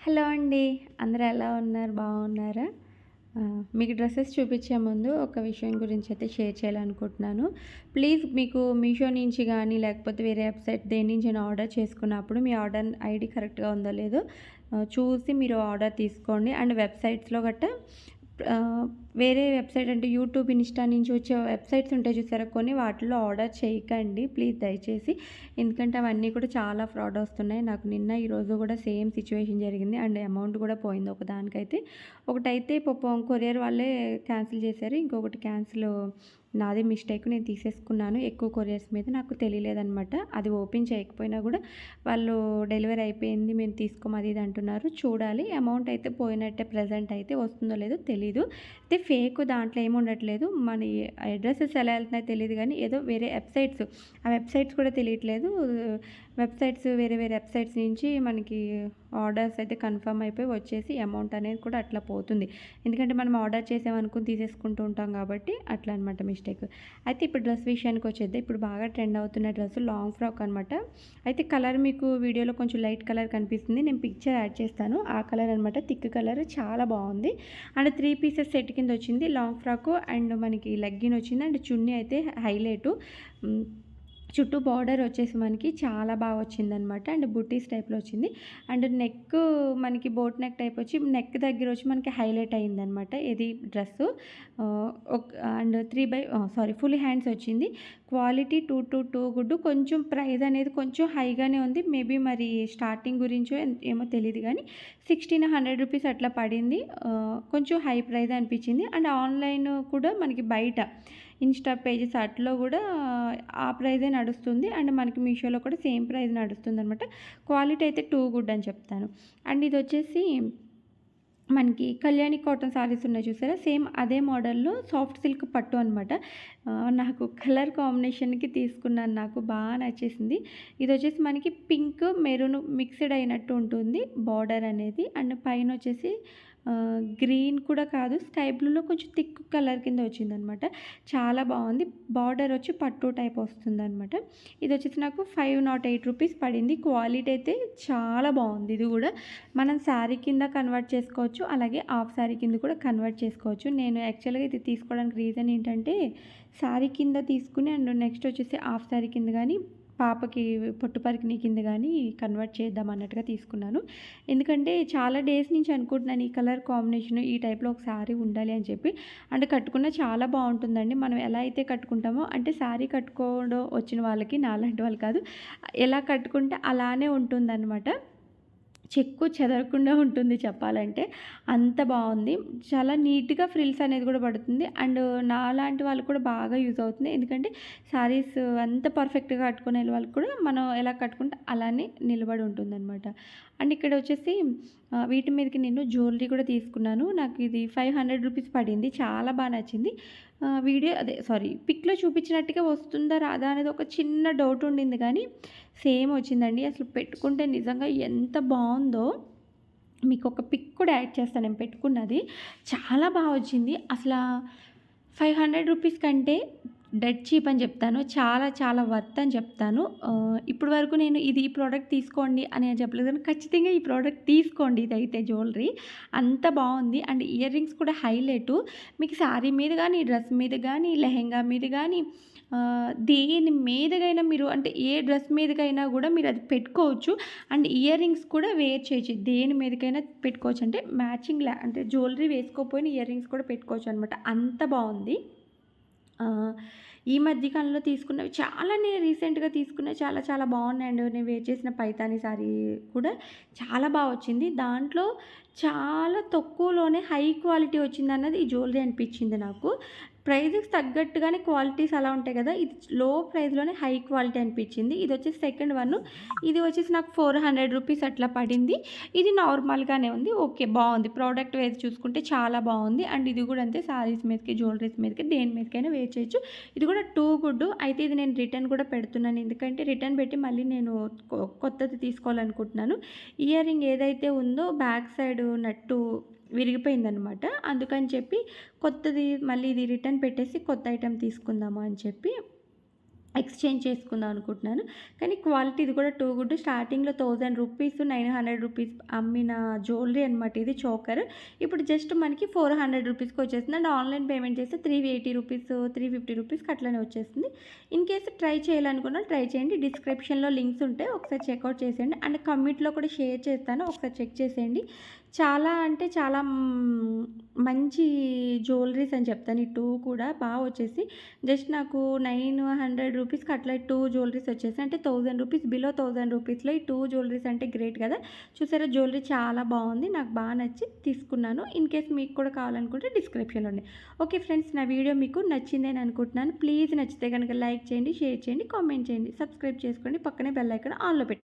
Hello అండి. అందరూ ఎలా ఉన్నారు? బాగున్నారా? మీకు డ్రెసెస్ చూపించే ముందు ఒక విషయం గురించి అయితే షేర్ చేయాలనుకుంటున్నాను. ప్లీజ్ మీకు మీషో నుంచి గానీ, లేకపోతే వేరే వెబ్‌సైట్ దేని నుంచైనా ఆర్డర్ చేసుకున్నప్పుడు మీ ఆర్డర్ ఐడీ కరెక్ట్‌గా ఉందో లేదో చూసి మీరు ఆర్డర్ తీసుకోండి. అండ్ వెబ్‌సైట్స్‌లో గట్టా వేరే వెబ్‌సైట్ అంటే యూట్యూబ్, ఇన్‌స్టా నుంచి వచ్చే వెబ్‌సైట్స్ ఉంటాయి చూసారా కొన్ని వాటిల్లో ఆర్డర్ చేయకండి ప్లీజ్ దయచేసి. ఎందుకంటే అవన్నీ కూడా చాలా ఫ్రాడ్ వస్తున్నాయి. నాకు నిన్న, ఈరోజు కూడా సేమ్ సిట్యుయేషన్ జరిగింది. అండ్ అమౌంట్ కూడా పోయింది ఒకదానికైతే. ఒకటైతే పాపం కొరియర్ వాళ్ళే క్యాన్సిల్ చేశారు. ఇంకొకటి క్యాన్సిల్ నాదే మిస్టేక్. నేను తీసేసుకున్నాను ఎక్కువ కొరియర్స్ మీద. నాకు తెలియలేదనమాట. అది ఓపెన్ చేయకపోయినా కూడా వాళ్ళు డెలివరీ అయిపోయింది మేము తీసుకోము అది ఇది అంటున్నారు. చూడాలి. అమౌంట్ అయితే పోయినట్టే ప్రెజెంట్ అయితే. వస్తుందో లేదో తెలీదు. అయితే ఫేక్ దాంట్లో ఏమి ఉండట్లేదు. మన అడ్రసెస్ ఎలా వెళ్తున్నాయో తెలీదు కానీ ఏదో వేరే వెబ్‌సైట్స్ ఆ వెబ్‌సైట్స్ కూడా తెలియట్లేదు. వెబ్‌సైట్స్ వేరే వేరే వెబ్‌సైట్స్ నుంచి మనకి ఆర్డర్స్ అయితే కన్ఫర్మ్ అయిపోయి వచ్చేసి అమౌంట్ అనేది కూడా అట్లా పోతుంది. ఎందుకంటే మనం ఆర్డర్ చేసామనుకుని తీసేసుకుంటూ ఉంటాం కాబట్టి అట్లా అనమాట మిస్టేక్. అయితే ఇప్పుడు డ్రెస్ విషయానికి వచ్చేద్దాం. ఇప్పుడు బాగా ట్రెండ్ అవుతున్న డ్రెస్ లాంగ్ ఫ్రాక్ అనమాట. అయితే కలర్ మీకు వీడియోలో కొంచెం లైట్ కలర్ కనిపిస్తుంది. నేను పిక్చర్ యాడ్ చేస్తాను. ఆ కలర్ అనమాట. థిక్ కలర్ చాలా బాగుంది. అండ్ 3 పీసెస్ సెట్ కింద వచ్చింది. లాంగ్ ఫ్రాకు అండ్ మనకి లెగ్గిన్ వచ్చింది. అండ్ చున్నీ అయితే హైలైటు. చుట్టూ బార్డర్ వచ్చేసి మనకి చాలా బాగా వచ్చిందనమాట. అండ్ బుట్టీస్ టైప్‌లో వచ్చింది. అండ్ నెక్ మనకి బోట్ నెక్ టైప్ వచ్చి నెక్ దగ్గర వచ్చి మనకి హైలైట్ అయిందనమాట. ఇది డ్రెస్సు. అండ్ ఫుల్ హ్యాండ్స్ వచ్చింది. Quality 2 good. కొంచెం ప్రైస్ అనేది కొంచెం హైగానే ఉంది. మేబీ మరి స్టార్టింగ్ గురించో ఏమో తెలీదు కానీ రూ. 1,600 అట్లా పడింది. కొంచెం హై ప్రైస్ అనిపించింది. అండ్ ఆన్లైన్ కూడా మనకి బయట ఇన్‌స్టా పేజెస్ అట్లో కూడా ఆ ప్రైజే నడుస్తుంది. అండ్ మనకి మీషోలో కూడా సేమ్ ప్రైస్ నడుస్తుందనమాట. క్వాలిటీ అయితే గుడ్ అని చెప్తాను. అండ్ ఇదొచ్చేసి మనకి కళ్యాణి కాటన్ సారీస్ ఉన్నాయి చూసారా? సేమ్ అదే మోడల్‌లో సాఫ్ట్ సిల్క్ పట్టు అనమాట. నాకు కలర్ కాంబినేషన్‌కి తీసుకున్నాను. నాకు బాగా నచ్చేసింది. ఇదొచ్చేసి మనకి పింక్, మెరూన్ మిక్స్డ్ అయినట్టు ఉంటుంది బార్డర్ అనేది. అండ్ పైనొచ్చేసి గ్రీన్ కూడా కాదు స్కై బ్లూలో కొంచెం థిక్ కలర్ కింద వచ్చిందనమాట. చాలా బాగుంది. బార్డర్ వచ్చి పట్టు టైప్ వస్తుందనమాట. ఇదొచ్చేసి నాకు రూ. 508 పడింది. క్వాలిటీ అయితే చాలా బాగుంది. ఇది కూడా మనం శారీ కింద కన్వర్ట్ చేసుకోవచ్చు. అలాగే హాఫ్ శారీ కింద కూడా కన్వర్ట్ చేసుకోవచ్చు. నేను యాక్చువల్‌గా ఇది తీసుకోవడానికి రీజన్ ఏంటంటే శారీ కింద తీసుకుని అండ్ నెక్స్ట్ వచ్చేసి హాఫ్ శారీ కింద కానీ పాపకి పొట్టు పరికిణి కింద కానీ కన్వర్ట్ చేద్దాం అన్నట్టుగా తీసుకున్నాను. ఎందుకంటే చాలా డేస్ నుంచి అనుకుంటున్నాను ఈ కలర్ కాంబినేషన్ ఈ టైప్‌లో ఒక శారీ ఉండాలి అని చెప్పి. అంటే కట్టుకున్న చాలా బాగుంటుందండి. మనం ఎలా అయితే కట్టుకుంటామో అంటే శారీ కట్టుకోవడం వచ్చిన వాళ్ళకి నాలాంటి వాళ్ళు కాదు. ఎలా కట్టుకుంటే అలానే ఉంటుందన్నమాట. చెక్కు చెదరకుండా ఉంటుంది చెప్పాలంటే. అంత బావుంది. చాలా నీట్‌గా ఫ్రిల్స్ అనేది కూడా పడుతుంది. అండ్ నాలాంటి వాళ్ళకి కూడా బాగా యూజ్ అవుతుంది. ఎందుకంటే శారీస్ అంత పర్ఫెక్ట్‌గా కట్టుకునే వాళ్ళకి కూడా మనం ఎలా కట్టుకుంటే అలానే నిలబడి ఉంటుందనమాట. అండ్ ఇక్కడ వచ్చేసి వీటి మీదకి నేను జ్యువెలరీ కూడా తీసుకున్నాను. నాకు ఇది రూ. 500 పడింది. చాలా బా నచ్చింది. పిక్‌లో చూపించినట్టుగా వస్తుందా రాదా అనేది ఒక చిన్న డౌట్ ఉండింది కానీ సేమ్ వచ్చిందండి. అసలు పెట్టుకుంటే నిజంగా ఎంత బావుందో మీకొక పిక్ కూడా యాడ్ చేస్తాను నేను పెట్టుకున్నది. చాలా బా వచ్చింది. అసలా రూ. 500 కంటే డెడ్ చీప్ అని చెప్తాను. చాలా చాలా వర్త్ అని చెప్తాను. ఇప్పటి వరకు నేను ఈ ప్రోడక్ట్ తీసుకోండి అని చెప్పలేదు కానీ ఖచ్చితంగా ఈ ప్రోడక్ట్ తీసుకోండి ఇదైతే జ్యువెలరీ. అంత బావుంది. అండ్ ఇయర్ రింగ్స్ కూడా హైలైటు. మీకు శారీ మీద గానీ, డ్రెస్ మీద గానీ, లెహెంగా మీద గానీ దేని మీదకైనా మీరు అంటే ఏ డ్రెస్ మీదకైనా కూడా మీరు అది పెట్టుకోవచ్చు. అండ్ ఇయర్ రింగ్స్ కూడా వేర్ చేయొచ్చు. దేని మీదకైనా పెట్టుకోవచ్చు. అంటే అంటే జ్యువెలరీ వేసుకోకపోయినా ఇయర్ రింగ్స్ కూడా పెట్టుకోవచ్చు అనమాట. అంత బావుంది. ఈ మధ్య కాలంలో తీసుకున్నవి చాలా నేను రీసెంట్‌గా తీసుకున్నవి చాలా చాలా బాగున్నాయండి. నేను వేర్ చేసిన పైతాని సారీ కూడా చాలా బా వచ్చింది. దాంట్లో చాలా తక్కువలోనే హై క్వాలిటీ వచ్చిందన్నది ఈ జ్యువెలరీ అనిపించింది నాకు. ప్రైస్‌కి తగ్గట్టుగానే క్వాలిటీస్ అలా ఉంటాయి కదా! ఇది లో ప్రైస్‌లోనే హై క్వాలిటీ అనిపించింది. ఇదొచ్చేసి సెకండ్ వన్. ఇది వచ్చేసి నాకు రూ. 400 అట్లా పడింది. ఇది నార్మల్‌గానే ఉంది. ఓకే. బావుంది. ప్రోడక్ట్ వైస్ చూసుకుంటే చాలా బావుంది. అండ్ ఇది కూడా అంతే శారీస్ మీదకి, జ్యువెలరీస్ మీదకి దేని మీదకైనా వేర్ చేయొచ్చు. ఇది కూడా గుడ్. అయితే ఇది నేను రిటర్న్ కూడా పెడుతున్నాను. ఎందుకంటే రిటర్న్ పెట్టి మళ్ళీ నేను కొత్తది తీసుకోవాలనుకుంటున్నాను. ఇయర్ రింగ్ ఏదైతే ఉందో బ్యాక్ సైడ్ నట్టు విరిగిపోయిందనమాట. అందుకని చెప్పి కొత్తది మళ్ళీ ఇది రిటర్న్ పెట్టేసి కొత్త ఐటెమ్ తీసుకుందాము అని చెప్పి ఎక్స్చేంజ్ చేసుకుందాం అనుకుంటున్నాను. కానీ క్వాలిటీ ఇది కూడా టూ గుడ్. స్టార్టింగ్‌లో 1000 రూపీస్, 900 రూపీస్ అమ్మిన జ్యువెలరీ అనమాట ఇది చోకర్. ఇప్పుడు జస్ట్ మనకి 400 రూపీస్‌కి వచ్చేసింది. అండ్ ఆన్‌లైన్ పేమెంట్ చేస్తే 380 రూపీస్, 350 రూపీస్‌కి అట్లనే వచ్చేస్తుంది. ఇన్ కేస్ ట్రై చేయాలనుకున్న ట్రై చేయండి. డిస్క్రిప్షన్‌లో లింక్స్ ఉంటాయి. ఒకసారి చెక్‌ఔట్ చేసేయండి. అండ్ కమ్యూనిటీలో కూడా షేర్ చేస్తాను. ఒకసారి చెక్ చేసేయండి. చాలా అంటే చాలా మంచి జ్యువెలరీస్ అని చెప్తాను. ఈ 2 కూడా వచ్చేసి జస్ట్ నాకు 900 రూపీస్‌కి అట్లా 2 జ్యువెలరీస్ వచ్చేసాయి. అంటే 1000 రూపీస్ బిలో 1000 రూపీస్‌లో ఈ 2 జ్యువెలరీస్ అంటే గ్రేట్ కదా! చూసారా జ్యువెలరీ చాలా బాగుంది. నాకు నచ్చి తీసుకున్నాను. ఇన్ కేస్ మీకు కూడా కావాలనుకుంటే డిస్క్రిప్షన్‌లో ఉన్నాయి. ఓకే ఫ్రెండ్స్, నా వీడియో మీకు నచ్చిందని అనుకుంటున్నాను. ప్లీజ్ నచ్చితే కనుక లైక్ చేయండి, షేర్ చేయండి, కామెంట్ చేయండి, సబ్స్క్రైబ్ చేసుకోండి. పక్కనే బెల్ ఐకాన్ ఆన్‌లో పెట్టుకోండి.